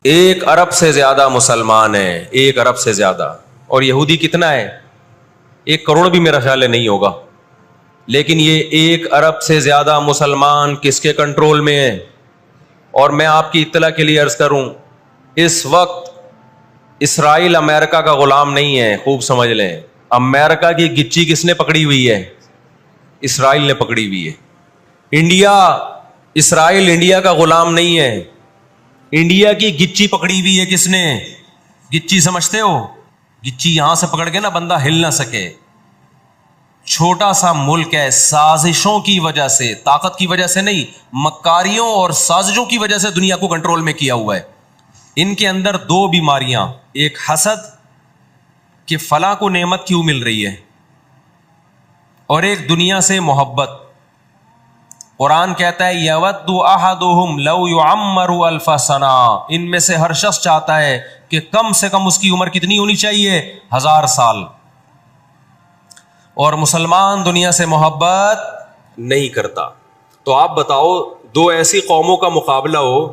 1 ارب سے زیادہ مسلمان ہیں, 1 ارب سے زیادہ. اور یہودی کتنا ہے؟ 1 کروڑ بھی میرا خیال ہے نہیں ہوگا. لیکن یہ 1 ارب سے زیادہ مسلمان کس کے کنٹرول میں ہیں؟ اور میں آپ کی اطلاع کے لیے عرض کروں, اس وقت اسرائیل امریکہ کا غلام نہیں ہے. خوب سمجھ لیں, امریکہ کی گچی کس نے پکڑی ہوئی ہے؟ اسرائیل نے پکڑی ہوئی ہے. انڈیا, اسرائیل انڈیا کا غلام نہیں ہے. انڈیا کی گچی پکڑی ہوئی ہے کس نے؟ گچی سمجھتے ہو؟ گچی یہاں سے پکڑ کے نا بندہ ہل نہ سکے. چھوٹا سا ملک ہے, سازشوں کی وجہ سے, طاقت کی وجہ سے نہیں, مکاریوں اور سازشوں کی وجہ سے دنیا کو کنٹرول میں کیا ہوا ہے. ان کے اندر 2 بیماریاں, ایک حسد کہ فلاں کو نعمت کیوں مل رہی ہے, اور ایک دنیا سے محبت. قرآن کہتا ہے یود احدہم لو یعمر الف سنہ, ان میں سے ہر شخص چاہتا ہے کہ کم سے کم اس کی عمر کتنی ہونی چاہیے؟ 1000 سال. اور مسلمان دنیا سے محبت نہیں کرتا. تو آپ بتاؤ, 2 ایسی قوموں کا مقابلہ ہو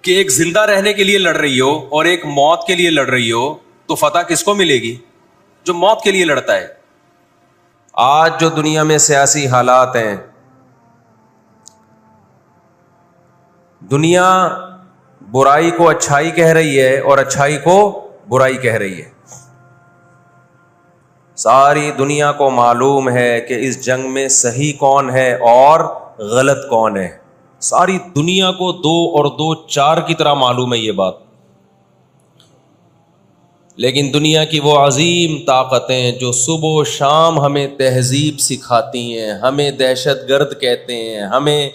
کہ ایک زندہ رہنے کے لیے لڑ رہی ہو اور ایک موت کے لیے لڑ رہی ہو, تو فتح کس کو ملے گی؟ جو موت کے لیے لڑتا ہے. آج جو دنیا میں سیاسی حالات ہیں, دنیا برائی کو اچھائی کہہ رہی ہے اور اچھائی کو برائی کہہ رہی ہے. ساری دنیا کو معلوم ہے کہ اس جنگ میں صحیح کون ہے اور غلط کون ہے. ساری دنیا کو 2 اور 2 4 کی طرح معلوم ہے یہ بات. لیکن دنیا کی وہ عظیم طاقتیں جو صبح و شام ہمیں تہذیب سکھاتی ہیں, ہمیں دہشت گرد کہتے ہیں, ہمیں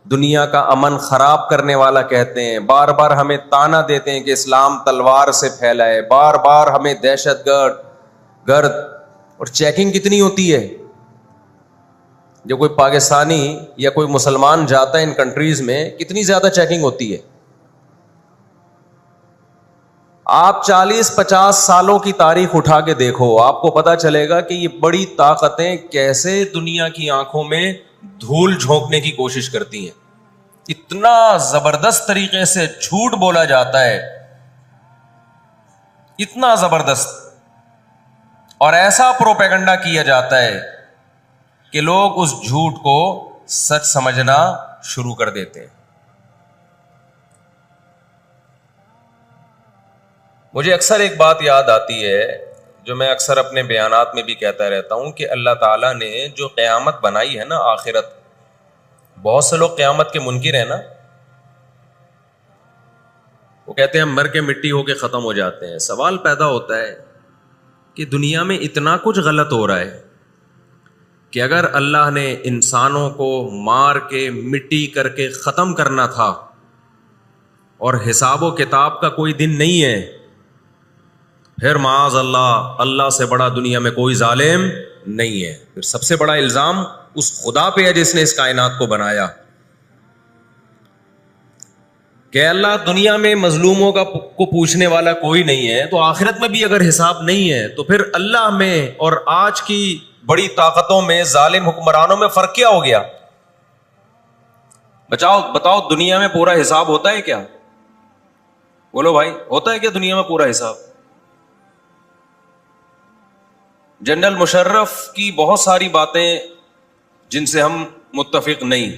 دنیا کا امن خراب کرنے والا کہتے ہیں, بار بار ہمیں تانا دیتے ہیں کہ اسلام تلوار سے پھیلا ہے, بار بار ہمیں دہشت گرد. اور چیکنگ کتنی ہوتی ہے؟ جو کوئی پاکستانی یا کوئی مسلمان جاتا ہے ان کنٹریز میں, کتنی زیادہ چیکنگ ہوتی ہے. آپ 40-50 سالوں کی تاریخ اٹھا کے دیکھو, آپ کو پتا چلے گا کہ یہ بڑی طاقتیں کیسے دنیا کی آنکھوں میں دھول جھونکنے کی کوشش کرتی ہیں. اتنا زبردست طریقے سے جھوٹ بولا جاتا ہے, اتنا زبردست, اور ایسا پروپیگنڈا کیا جاتا ہے کہ لوگ اس جھوٹ کو سچ سمجھنا شروع کر دیتے ہیں. مجھے اکثر ایک بات یاد آتی ہے جو میں اکثر اپنے بیانات میں بھی کہتا رہتا ہوں کہ اللہ تعالیٰ نے جو قیامت بنائی ہے نا, آخرت, بہت سے لوگ قیامت کے منکر ہیں نا, وہ کہتے ہیں مر کے مٹی ہو کے ختم ہو جاتے ہیں. سوال پیدا ہوتا ہے کہ دنیا میں اتنا کچھ غلط ہو رہا ہے کہ اگر اللہ نے انسانوں کو مار کے مٹی کر کے ختم کرنا تھا اور حساب و کتاب کا کوئی دن نہیں ہے, پھر معاذ اللہ, اللہ سے بڑا دنیا میں کوئی ظالم نہیں ہے. پھر سب سے بڑا الزام اس خدا پہ ہے جس نے اس کائنات کو بنایا کہ اللہ دنیا میں مظلوموں کو پوچھنے والا کوئی نہیں ہے, تو آخرت میں بھی اگر حساب نہیں ہے تو پھر اللہ میں اور آج کی بڑی طاقتوں میں, ظالم حکمرانوں میں فرق کیا ہو گیا؟ بتاؤ دنیا میں پورا حساب ہوتا ہے کیا؟ بولو بھائی, ہوتا ہے کیا دنیا میں پورا حساب؟ جنرل مشرف کی بہت ساری باتیں جن سے ہم متفق نہیں,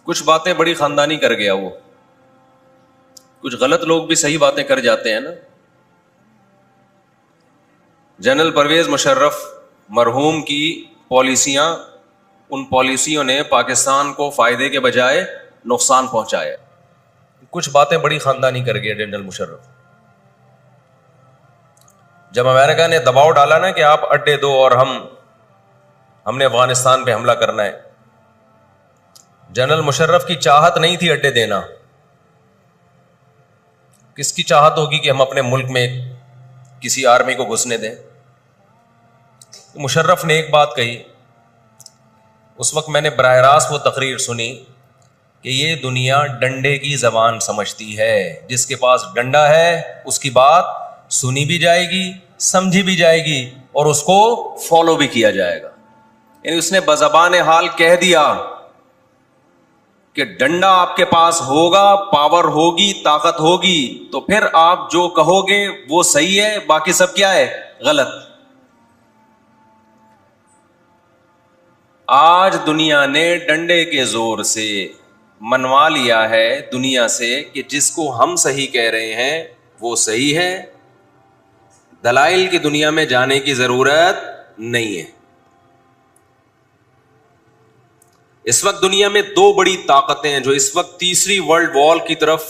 کچھ باتیں بڑی خاندانی کر گیا وہ, کچھ غلط لوگ بھی صحیح باتیں کر جاتے ہیں نا. جنرل پرویز مشرف مرحوم کی پالیسیاں, ان پالیسیوں نے پاکستان کو فائدے کے بجائے نقصان پہنچایا. کچھ باتیں بڑی خاندانی کر گیا جنرل مشرف. جب امریکہ نے دباؤ ڈالا نا کہ آپ اڈے دو اور ہم نے افغانستان پہ حملہ کرنا ہے, جنرل مشرف کی چاہت نہیں تھی اڈے دینا. کس کی چاہت ہوگی کہ ہم اپنے ملک میں کسی آرمی کو گھسنے دیں؟ مشرف نے ایک بات کہی, اس وقت میں نے براہ راست وہ تقریر سنی کہ یہ دنیا ڈنڈے کی زبان سمجھتی ہے, جس کے پاس ڈنڈا ہے اس کی بات سنی بھی جائے گی, سمجھی بھی جائے گی, اور اس کو فالو بھی کیا جائے گا. یعنی اس نے بزبان حال کہہ دیا کہ ڈنڈا آپ کے پاس ہوگا، پاور ہوگی، طاقت ہوگی، تو پھر آپ جو کہو گے وہ صحیح ہے، باقی سب کیا ہے؟ غلط. آج دنیا نے ڈنڈے کے زور سے منوا لیا ہے دنیا سے کہ جس کو ہم صحیح کہہ رہے ہیں وہ صحیح ہے، دلائل کی دنیا میں جانے کی ضرورت نہیں ہے. اس وقت دنیا میں دو بڑی طاقتیں ہیں جو اس وقت تیسری ورلڈ وار کی طرف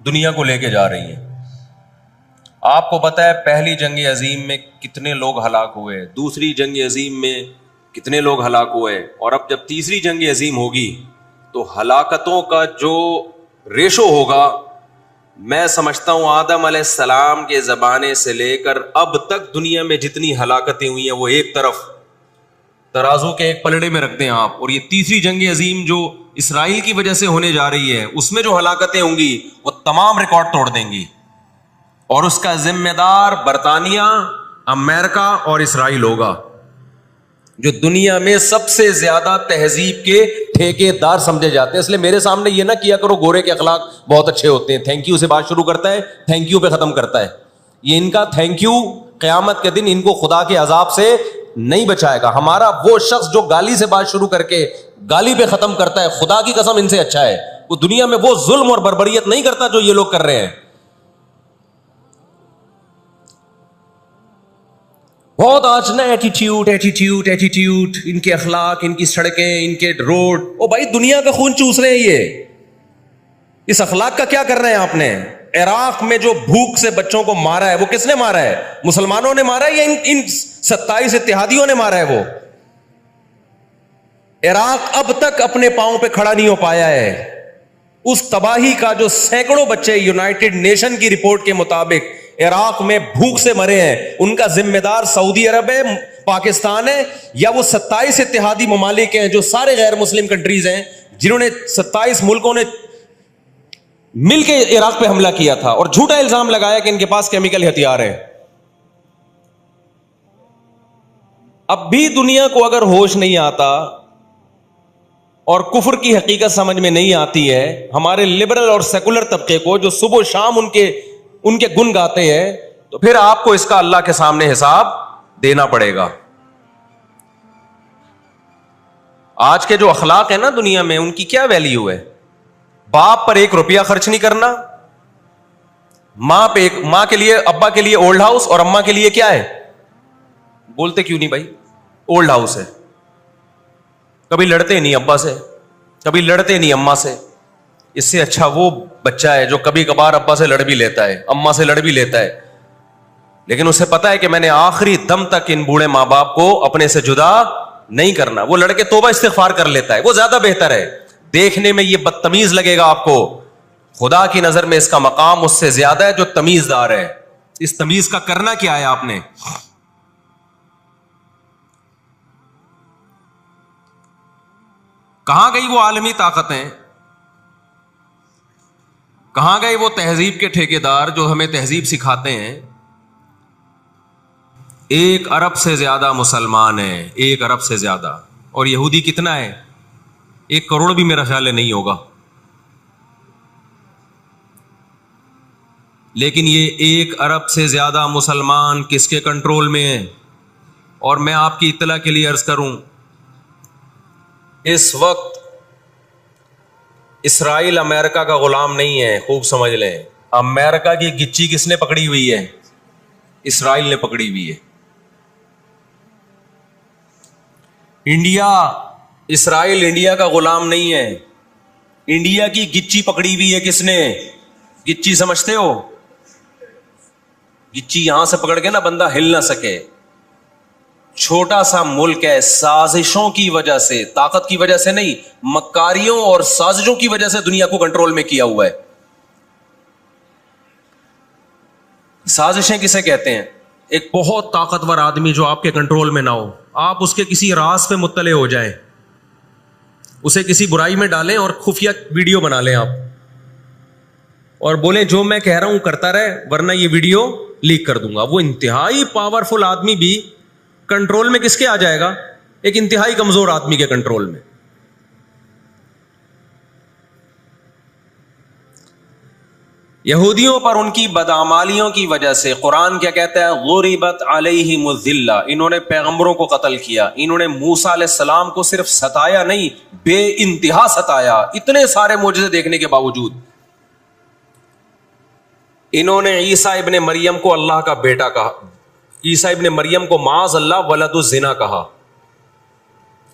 دنیا کو لے کے جا رہی ہیں. آپ کو پتا ہے پہلی جنگ عظیم میں کتنے لوگ ہلاک ہوئے، دوسری جنگ عظیم میں کتنے لوگ ہلاک ہوئے، اور اب جب تیسری جنگ عظیم ہوگی تو ہلاکتوں کا جو ریشو ہوگا، میں سمجھتا ہوں آدم علیہ السلام کے زمانے سے لے کر اب تک دنیا میں جتنی ہلاکتیں ہوئی ہیں وہ ایک طرف ترازو کے ایک پلڑے میں رکھتے ہیں آپ، اور یہ تیسری جنگ عظیم جو اسرائیل کی وجہ سے ہونے جا رہی ہے اس میں جو ہلاکتیں ہوں گی وہ تمام ریکارڈ توڑ دیں گی، اور اس کا ذمہ دار برطانیہ، امریکہ اور اسرائیل ہوگا، جو دنیا میں سب سے زیادہ تہذیب کے ٹھیکے دار سمجھے جاتے ہیں. اس لیے میرے سامنے یہ نہ کیا کرو گورے کے اخلاق بہت اچھے ہوتے ہیں، تھینک یو سے بات شروع کرتا ہے، تھینک یو پہ ختم کرتا ہے. یہ ان کا تھینک یو قیامت کے دن ان کو خدا کے عذاب سے نہیں بچائے گا. ہمارا وہ شخص جو گالی سے بات شروع کر کے گالی پہ ختم کرتا ہے، خدا کی قسم ان سے اچھا ہے. وہ دنیا میں وہ ظلم اور بربریت نہیں کرتا جو یہ لوگ کر رہے ہیں. بہت آج نا ایٹیٹیوڈ، ان کے اخلاق، ان کی سڑکیں، ان کے روڈ. او بھائی دنیا کا خون چوس رہے ہیں یہ. اس اخلاق کا کیا کر رہے ہیں آپ نے؟ عراق میں جو بھوک سے بچوں کو مارا ہے وہ کس نے مارا ہے؟ مسلمانوں نے مارا ہے یا ان 27 اتحادیوں نے مارا ہے؟ وہ عراق اب تک اپنے پاؤں پہ کھڑا نہیں ہو پایا ہے. اس تباہی کا جو سینکڑوں بچے یونائٹڈ نیشن کی رپورٹ کے مطابق عراق میں بھوک سے مرے ہیں، ان کا ذمہ دار سعودی عرب ہے، پاکستان ہے، یا وہ 27 اتحادی ممالک ہیں جو سارے غیر مسلم کنٹریز ہیں جنہوں نے 27 ملکوں نے مل کے عراق پہ حملہ کیا تھا اور جھوٹا الزام لگایا کہ ان کے پاس کیمیکل ہتھیار ہے. اب بھی دنیا کو اگر ہوش نہیں آتا اور کفر کی حقیقت سمجھ میں نہیں آتی ہے، ہمارے لبرل اور سیکولر طبقے کو جو صبح و شام ان کے گن گاتے ہیں، تو پھر آپ کو اس کا اللہ کے سامنے حساب دینا پڑے گا. آج کے جو اخلاق ہیں نا دنیا میں، ان کی کیا ویلیو ہے؟ باپ پر 1 روپیہ خرچ نہیں کرنا، ماں کے لیے، ابا کے لیے اولڈ ہاؤس، اور اماں کے لیے کیا ہے؟ بولتے کیوں نہیں بھائی؟ اولڈ ہاؤس ہے. کبھی لڑتے نہیں ابا سے، کبھی لڑتے نہیں اماں سے. اس سے اچھا وہ بچہ ہے جو کبھی کبھار ابا سے لڑ بھی لیتا ہے، اماں سے لڑ بھی لیتا ہے، لیکن اسے پتا ہے کہ میں نے آخری دم تک ان بوڑھے ماں باپ کو اپنے سے جدا نہیں کرنا. وہ لڑکے توبہ استغفار کر لیتا ہے، وہ زیادہ بہتر ہے. دیکھنے میں یہ بدتمیز لگے گا آپ کو، خدا کی نظر میں اس کا مقام اس سے زیادہ ہے جو تمیز دار ہے. اس تمیز کا کرنا کیا ہے آپ نے؟ کہاں گئی وہ عالمی طاقتیں؟ کہاں گئے وہ تہذیب کے ٹھیکیدار جو ہمیں تہذیب سکھاتے ہیں؟ 1 ارب سے زیادہ مسلمان ہیں، 1 ارب سے زیادہ. اور یہودی کتنا ہے؟ 1 کروڑ بھی میرا خیال ہے نہیں ہوگا. لیکن یہ 1 ارب سے زیادہ مسلمان کس کے کنٹرول میں ہیں؟ اور میں آپ کی اطلاع کے لیے عرض کروں، اس وقت اسرائیل امریکہ کا غلام نہیں ہے. خوب سمجھ لیں، امریکہ کی گچی کس نے پکڑی ہوئی ہے؟ اسرائیل نے پکڑی ہوئی ہے. اسرائیل انڈیا کا غلام نہیں ہے. انڈیا کی گچی پکڑی ہوئی ہے کس نے؟ گچی سمجھتے ہو؟ گچی یہاں سے پکڑ کے نا بندہ ہل نہ سکے. چھوٹا سا ملک ہے، سازشوں کی وجہ سے، طاقت کی وجہ سے نہیں، مکاریوں اور سازشوں کی وجہ سے دنیا کو کنٹرول میں کیا ہوا ہے. سازشیں کسے کہتے ہیں؟ ایک بہت طاقتور آدمی جو آپ کے کنٹرول میں نہ ہو، آپ اس کے کسی راز پہ مطلع ہو جائیں، اسے کسی برائی میں ڈالیں اور خفیہ ویڈیو بنا لیں آپ، اور بولیں جو میں کہہ رہا ہوں کرتا رہے ورنہ یہ ویڈیو لیک کر دوں گا. وہ انتہائی پاورفل آدمی بھی کنٹرول میں کس کے آ جائے گا؟ ایک انتہائی کمزور آدمی کے کنٹرول میں. یہودیوں پر ان کی بدعمالیوں کی وجہ سے قرآن کیا کہتا ہے؟ غربت علیہم الذلہ، انہوں نے پیغمبروں کو قتل کیا، انہوں نے موسیٰ علیہ السلام کو صرف ستایا نہیں، بے انتہا ستایا، اتنے سارے معجزے دیکھنے کے باوجود۔ انہوں نے عیسیٰ ابن مریم کو اللہ کا بیٹا کہا، عیسیٰ ابن مریم کو معاذ اللہ ولد الزنا کہا،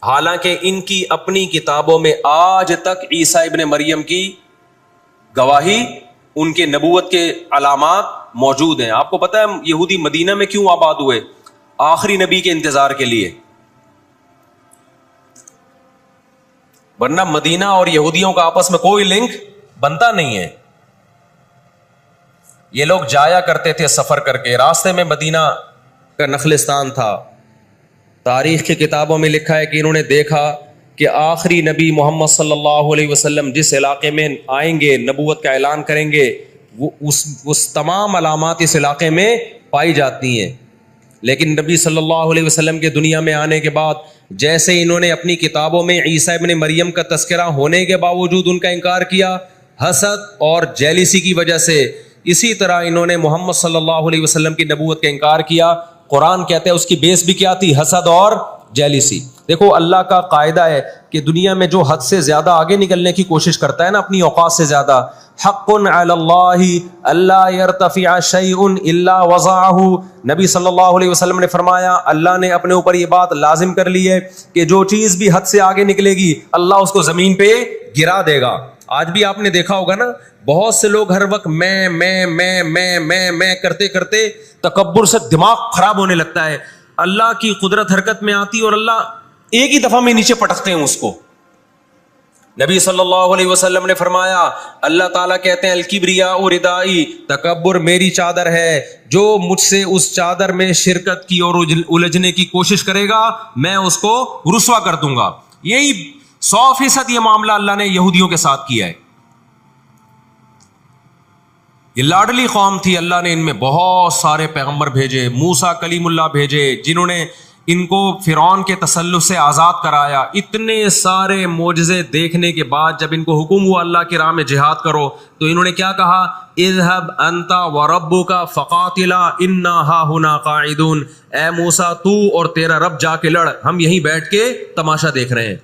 حالانکہ ان کی اپنی کتابوں میں آج تک عیسیٰ ابن مریم کی گواہی، ان کے نبوت کے علامات موجود ہیں۔ آپ کو پتہ ہے یہودی مدینہ میں کیوں آباد ہوئے؟ آخری نبی کے انتظار کے لیے، ورنہ مدینہ اور یہودیوں کا آپس میں کوئی لنک بنتا نہیں ہے۔ یہ لوگ جایا کرتے تھے سفر کر کے، راستے میں مدینہ کا نخلستان تھا۔ تاریخ کی کتابوں میں لکھا ہے کہ انہوں نے دیکھا کہ آخری نبی محمد صلی اللہ علیہ وسلم جس علاقے میں آئیں گے، نبوت کا اعلان کریں گے، وہ اس تمام علامات اس علاقے میں پائی جاتی ہیں۔ لیکن نبی صلی اللہ علیہ وسلم کے دنیا میں آنے کے بعد جیسے انہوں نے اپنی کتابوں میں عیسیٰ ابن مریم کا تذکرہ ہونے کے باوجود ان کا انکار کیا حسد اور جیلیسی کی وجہ سے، اسی طرح انہوں نے محمد صلی اللہ علیہ وسلم کی نبوت کا انکار کیا۔ قرآن کہتا ہے اس کی بیس بھی کیا تھی؟ حسد اور جیلیسی۔ دیکھو اللہ کا قاعدہ ہے کہ دنیا میں جو حد سے زیادہ آگے نکلنے کی کوشش کرتا ہے نا، اپنی اوقات سے زیادہ، حق علی اللہ الا یرتفع شیء الا وضعہ، نبی صلی اللہ علیہ وسلم نے فرمایا اللہ نے اپنے اوپر یہ بات لازم کر لی ہے کہ جو چیز بھی حد سے آگے نکلے گی اللہ اس کو زمین پہ گرا دے گا۔ آج بھی آپ نے دیکھا ہوگا نا، بہت سے لوگ ہر وقت میں کرتے کرتے تکبر سے دماغ خراب ہونے لگتا ہے۔ اللہ کی قدرت حرکت میں آتی اور اللہ ایک ہی دفعہ میں نیچے پٹکتے ہیں اس کو۔ نبی صلی اللہ علیہ وسلم نے فرمایا، اللہ تعالیٰ کہتے ہیں الکبریاء ردائی، تکبر میری چادر ہے، جو مجھ سے اس چادر میں شرکت کی اور الجھنے کی کوشش کرے گا میں اس کو رسوا کر دوں گا۔ یہی 100% یہ معاملہ اللہ نے یہودیوں کے ساتھ کیا ہے۔ یہ لاڈلی قوم تھی، اللہ نے ان میں بہت سارے پیغمبر بھیجے، موسیٰ کلیم اللہ بھیجے جنہوں نے ان کو فرعون کے تسلط سے آزاد کرایا۔ اتنے سارے معجزے دیکھنے کے بعد جب ان کو حکم ہوا اللہ کی راہ میں جہاد کرو تو انہوں نے کیا کہا؟ اذهب انت وربک فقاتلا انا ہاہنا قاعدون، اے موسیٰ تو اور تیرا رب جا کے لڑ، ہم یہیں بیٹھ کے تماشا دیکھ رہے ہیں۔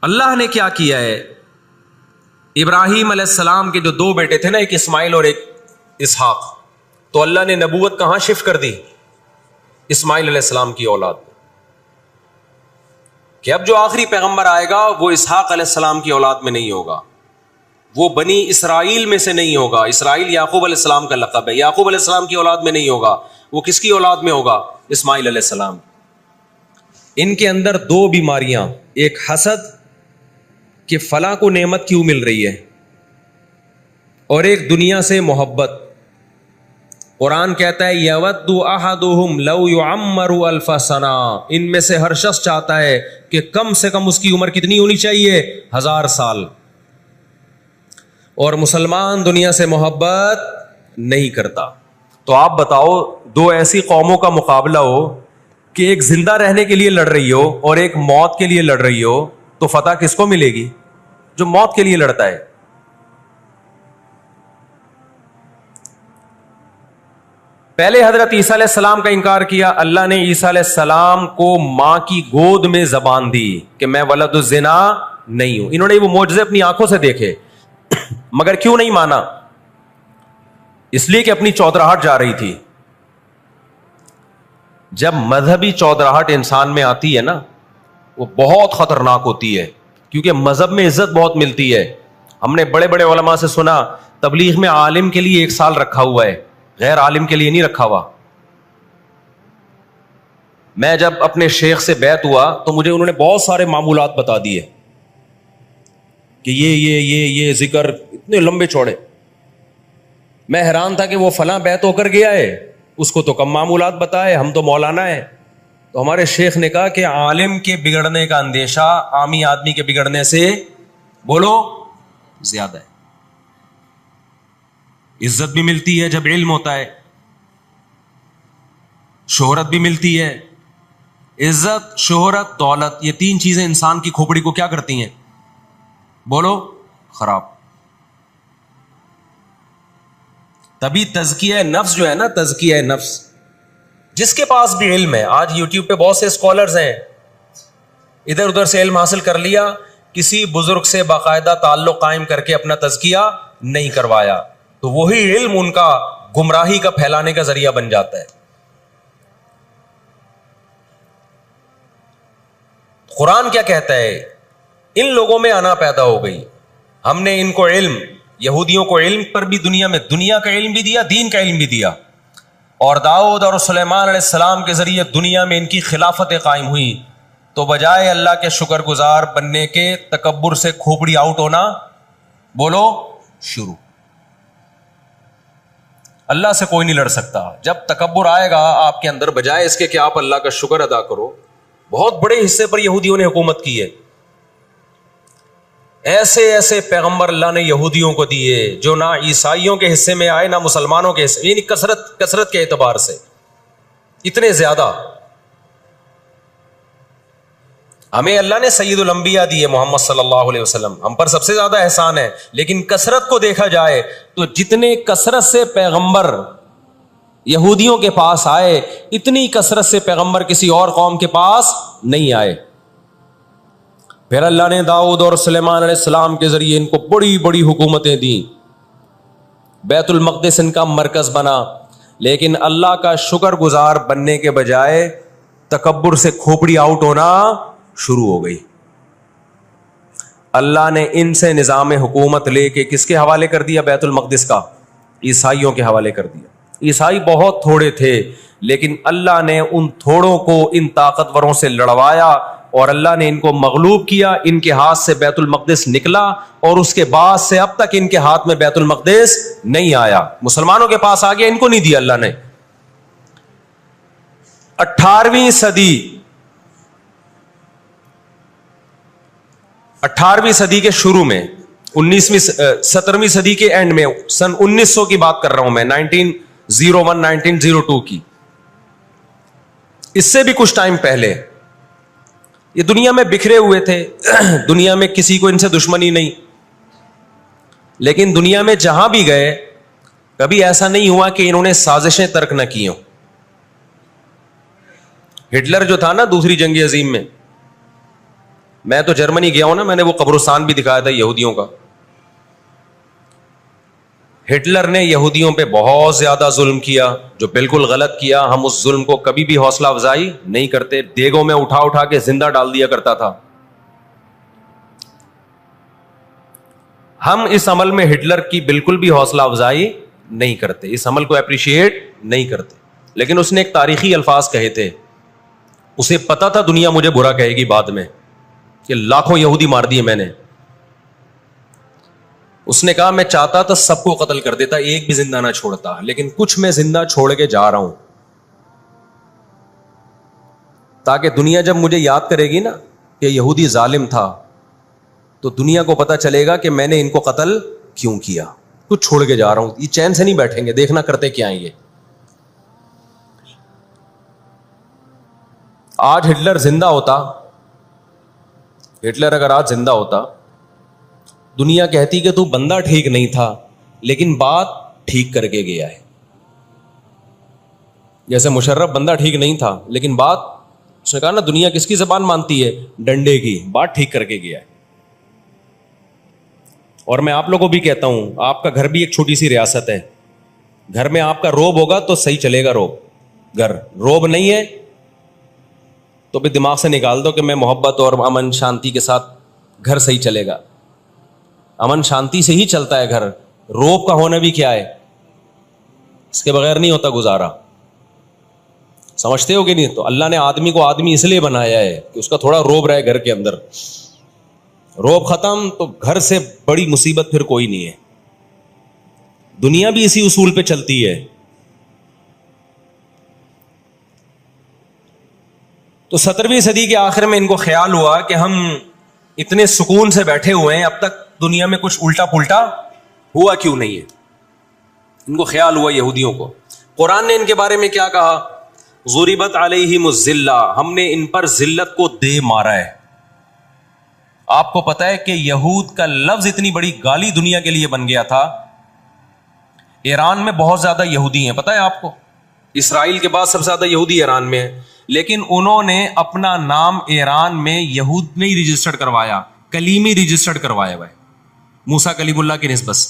اللہ نے کیا کیا ہے؟ ابراہیم علیہ السلام کے جو دو بیٹے تھے نا، ایک اسماعیل اور ایک اسحاق، تو اللہ نے نبوت کہاں شفٹ کر دی؟ اسماعیل علیہ السلام کی اولاد، کہ اب جو آخری پیغمبر آئے گا وہ اسحاق علیہ السلام کی اولاد میں نہیں ہوگا، وہ بنی اسرائیل میں سے نہیں ہوگا۔ اسرائیل یعقوب علیہ السلام کا لقب ہے، یعقوب علیہ السلام کی اولاد میں نہیں ہوگا، وہ کس کی اولاد میں ہوگا؟ اسماعیل علیہ السلام۔ ان کے اندر دو بیماریاں، ایک حسد کہ فلاں کو نعمت کیوں مل رہی ہے، اور ایک دنیا سے محبت۔ قرآن کہتا ہے یود احدہم لو یعمر الف سنہ، ان میں سے ہر شخص چاہتا ہے کہ کم سے کم اس کی عمر کتنی ہونی چاہیے؟ 1000 سال۔ اور مسلمان دنیا سے محبت نہیں کرتا۔ تو آپ بتاؤ، دو ایسی قوموں کا مقابلہ ہو کہ ایک زندہ رہنے کے لیے لڑ رہی ہو اور ایک موت کے لیے لڑ رہی ہو، تو فتح کس کو ملے گی؟ جو موت کے لیے لڑتا ہے۔ پہلے حضرت عیسیٰ علیہ السلام کا انکار کیا، اللہ نے عیسیٰ علیہ السلام کو ماں کی گود میں زبان دی کہ میں ولد الزنا نہیں ہوں۔ انہوں نے وہ معجزے اپنی آنکھوں سے دیکھے، مگر کیوں نہیں مانا؟ اس لیے کہ اپنی چودراہٹ جا رہی تھی۔ جب مذہبی چودراہٹ انسان میں آتی ہے نا، وہ بہت خطرناک ہوتی ہے، کیونکہ مذہب میں عزت بہت ملتی ہے۔ ہم نے بڑے بڑے علماء سے سنا تبلیغ میں عالم کے لیے 1 سال رکھا ہوا ہے، غیر عالم کے لیے نہیں رکھا ہوا۔ میں جب اپنے شیخ سے بیعت ہوا تو مجھے انہوں نے بہت سارے معمولات بتا دیے کہ یہ ذکر اتنے لمبے چوڑے۔ میں حیران تھا کہ وہ فلاں بیعت ہو کر گیا ہے، اس کو تو کم معمولات بتائے، ہم تو مولانا ہیں۔ تو ہمارے شیخ نے کہا کہ عالم کے بگڑنے کا اندیشہ عامی آدمی کے بگڑنے سے بولو زیادہ ہے۔ عزت بھی ملتی ہے جب علم ہوتا ہے، شہرت بھی ملتی ہے۔ عزت، شہرت، دولت، یہ 3 چیزیں انسان کی کھوپڑی کو کیا کرتی ہیں؟ بولو خراب. تبھی تزکیہ نفس جو ہے نا، تزکیہ نفس، جس کے پاس بھی علم ہے، آج یوٹیوب پہ بہت سے اسکالرز ہیں، ادھر ادھر سے علم حاصل کر لیا، کسی بزرگ سے باقاعدہ تعلق قائم کر کے اپنا تزکیہ نہیں کروایا، تو وہی علم ان کا گمراہی کا پھیلانے کا ذریعہ بن جاتا ہے. قرآن کیا کہتا ہے؟ ان لوگوں میں انا پیدا ہو گئی، ہم نے ان کو علم، یہودیوں کو علم پر بھی دنیا کا علم بھی دیا، دین کا علم بھی دیا، اور داؤد اور سلیمان علیہ السلام کے ذریعے دنیا میں ان کی خلافتیں قائم ہوئی، تو بجائے اللہ کے شکر گزار بننے کے تکبر سے کھوپڑی آؤٹ ہونا بولو شروع. اللہ سے کوئی نہیں لڑ سکتا. جب تکبر آئے گا آپ کے اندر، بجائے اس کے کہ آپ اللہ کا شکر ادا کرو. بہت بڑے حصے پر یہودیوں نے حکومت کی ہے. ایسے ایسے پیغمبر اللہ نے یہودیوں کو دیے جو نہ عیسائیوں کے حصے میں آئے نہ مسلمانوں کے حصے، یعنی کثرت کے اعتبار سے اتنے زیادہ. ہمیں اللہ نے سید الانبیاء دیے محمد صلی اللہ علیہ وسلم، ہم پر سب سے زیادہ احسان ہے. لیکن کثرت کو دیکھا جائے تو جتنے کثرت سے پیغمبر یہودیوں کے پاس آئے، اتنی کثرت سے پیغمبر کسی اور قوم کے پاس نہیں آئے. پھر اللہ نے داؤد اور سلیمان علیہ السلام کے ذریعے ان کو بڑی بڑی حکومتیں دیں، بیت المقدس ان کا مرکز بنا. لیکن اللہ کا شکر گزار بننے کے بجائے تکبر سے کھوپڑی آؤٹ ہونا شروع ہو گئی. اللہ نے ان سے نظام حکومت لے کے کس کے حوالے کر دیا؟ بیت المقدس کا عیسائیوں کے حوالے کر دیا. عیسائی بہت تھوڑے تھے، لیکن اللہ نے ان تھوڑوں کو ان طاقتوروں سے لڑوایا، اور اللہ نے ان کو مغلوب کیا. ان کے ہاتھ سے بیت المقدس نکلا، اور اس کے بعد سے اب تک ان کے ہاتھ میں بیت المقدس نہیں آیا. مسلمانوں کے پاس آ گیا، ان کو نہیں دیا اللہ نے. 18ویں صدی کے شروع میں، 17ویں صدی کے اینڈ میں، سن 1900 کی بات کر رہا ہوں میں، 1901 1902 کی، اس سے بھی کچھ ٹائم پہلے، یہ دنیا میں بکھرے ہوئے تھے. دنیا میں کسی کو ان سے دشمنی نہیں، لیکن دنیا میں جہاں بھی گئے کبھی ایسا نہیں ہوا کہ انہوں نے سازشیں ترک نہ کی ہوں. ہٹلر جو تھا نا دوسری جنگ عظیم میں، میں تو جرمنی گیا ہوں نا، میں نے وہ قبرستان بھی دکھایا تھا یہودیوں کا. ہٹلر نے یہودیوں پہ بہت زیادہ ظلم کیا، جو بالکل غلط کیا. ہم اس ظلم کو کبھی بھی حوصلہ افزائی نہیں کرتے، دیگوں میں اٹھا اٹھا کے زندہ ڈال دیا کرتا تھا. ہم اس عمل میں ہٹلر کی بالکل بھی حوصلہ افزائی نہیں کرتے، اس عمل کو اپریشیٹ نہیں کرتے. لیکن اس نے ایک تاریخی الفاظ کہے تھے، اسے پتا تھا دنیا مجھے برا کہے گی بعد میں، کہ لاکھوں یہودی مار دیے میں نے. اس نے کہا میں چاہتا تھا سب کو قتل کر دیتا، ایک بھی زندہ نہ چھوڑتا، لیکن کچھ میں زندہ چھوڑ کے جا رہا ہوں، تاکہ دنیا جب مجھے یاد کرے گی نا کہ یہودی ظالم تھا، تو دنیا کو پتا چلے گا کہ میں نے ان کو قتل کیوں کیا. کچھ چھوڑ کے جا رہا ہوں، یہ چین سے نہیں بیٹھیں گے، دیکھنا کرتے کیا ہیں یہ. آج ہٹلر زندہ ہوتا، ہٹلر اگر آج زندہ ہوتا، دنیا کہتی کہ تو بندہ ٹھیک نہیں تھا لیکن بات ٹھیک کر کے گیا ہے. جیسے مشرف بندہ ٹھیک نہیں تھا لیکن بات، اس نے کہا نا دنیا کس کی زبان مانتی ہے؟ ڈنڈے کی. بات ٹھیک کر کے گیا ہے. اور میں آپ لوگوں کو بھی کہتا ہوں، آپ کا گھر بھی ایک چھوٹی سی ریاست ہے. گھر میں آپ کا روب ہوگا تو صحیح چلے گا گھر. روب نہیں ہے تو بھی دماغ سے نکال دو کہ میں محبت اور امن شانتی کے ساتھ گھر صحیح چلے گا. امن شانتی سے ہی چلتا ہے گھر. روب کا ہونا بھی کیا ہے؟ اس کے بغیر نہیں ہوتا گزارا. سمجھتے ہو کہ نہیں؟ تو اللہ نے آدمی کو آدمی اس لیے بنایا ہے کہ اس کا تھوڑا روب رہے گھر کے اندر. روب ختم تو گھر سے بڑی مصیبت پھر کوئی نہیں ہے. دنیا بھی اسی اصول پہ چلتی ہے. تو 17ویں صدی کے آخر میں ان کو خیال ہوا کہ ہم اتنے سکون سے بیٹھے ہوئے ہیں، اب تک دنیا میں کچھ الٹا پلٹا ہوا کیوں نہیں ہے. ان کو خیال ہوا یہودیوں کو. قرآن نے ان کے بارے میں کیا کہا؟ ضربت علیہم الذلہ، ہم نے ان پر ذلت کو دے مارا ہے. آپ کو پتا ہے کہ یہود کا لفظ اتنی بڑی گالی دنیا کے لیے بن گیا تھا. ایران میں بہت زیادہ یہودی ہیں, پتا ہے آپ کو, اسرائیل کے بعد سب سے زیادہ یہودی ایران میں ہے, لیکن انہوں نے اپنا نام ایران میں یہود میں ہی رجسٹرڈ کروایا, کلیمی رجسٹرڈ کروایا ہوا ہے موسیٰ کلیم اللہ کی نسبت سے.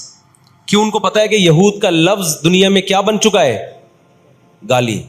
کیوں؟ ان کو پتا ہے کہ یہود کا لفظ دنیا میں کیا بن چکا ہے, گالی.